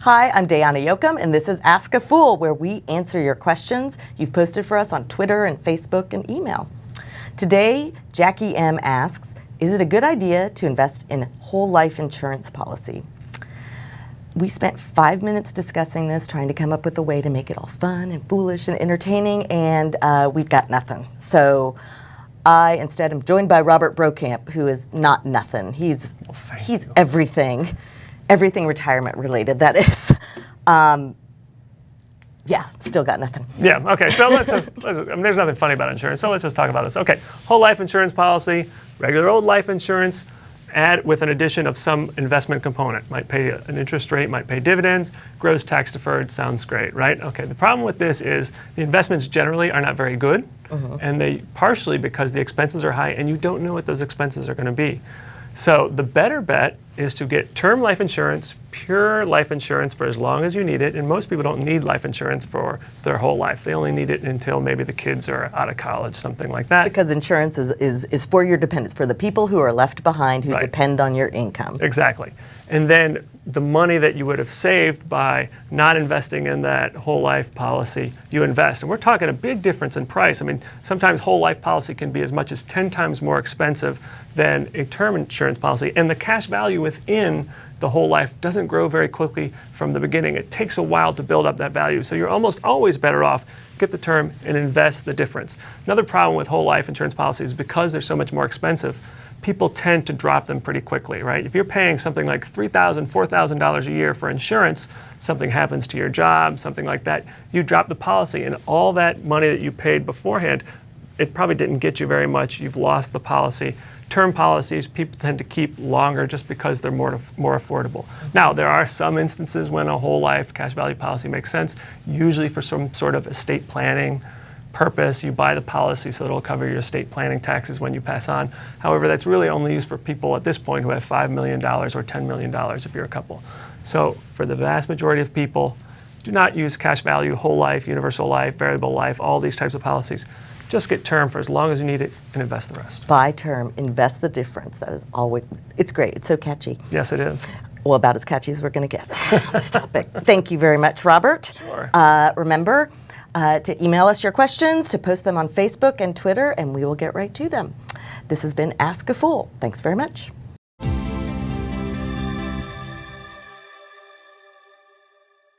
Hi, I'm Diana Yoakum, and this is Ask a Fool, where we answer your questions you've posted for us on Twitter and Facebook and email. Today, Jackie M. asks, is it a good idea to invest in whole life insurance policy? We spent 5 minutes discussing this, trying to come up with a way to make it all fun and foolish and entertaining, and we've got nothing. So I instead am joined by Robert Brokamp, who is not nothing. He's everything retirement related, that is. Yeah, still got nothing. Yeah, okay, so there's nothing funny about insurance, so let's just talk about this. Okay, whole life insurance policy, regular old life insurance, add with an addition of some investment component. Might pay an interest rate, might pay dividends, grows tax deferred, sounds great, right? Okay, the problem with this is the investments generally are not very good, and they partially because the expenses are high and you don't know what those expenses are gonna be. So the better bet is to get term life insurance, pure life insurance for as long as you need it, and most people don't need life insurance for their whole life. They only need it until maybe the kids are out of college, something like that. Because insurance is for your dependents, for the people who are left behind who depend on your income. Exactly. And then the money that you would have saved by not investing in that whole life policy, you invest. And we're talking a big difference in price. I mean, sometimes whole life policy can be as much as 10 times more expensive than a term insurance policy. And the cash value within the whole life doesn't grow very quickly from the beginning. It takes a while to build up that value. So you're almost always better off get the term and invest the difference. Another problem with whole life insurance policies is because they're so much more expensive, people tend to drop them pretty quickly, right? If you're paying something like $3,000, $4,000 a year for insurance, something happens to your job, something like that, you drop the policy and all that money that you paid beforehand, it probably didn't get you very much. You've lost the policy. Term policies, people tend to keep longer just because they're more affordable. Now, there are some instances when a whole life cash value policy makes sense, usually for some sort of estate planning purpose. You buy the policy so it'll cover your estate planning taxes when you pass on. However, that's really only used for people at this point who have $5 million or $10 million if you're a couple. So for the vast majority of people, do not use cash value, whole life, universal life, variable life, all these types of policies. Just get term for as long as you need it and invest the rest. Buy term, invest the difference. That is always, it's great. It's so catchy. Yes, it is. Well, about as catchy as we're going to get on this topic. Thank you very much, Robert. Sure. Remember to email us your questions, to post them on Facebook and Twitter, and we will get right to them. This has been Ask a Fool. Thanks very much.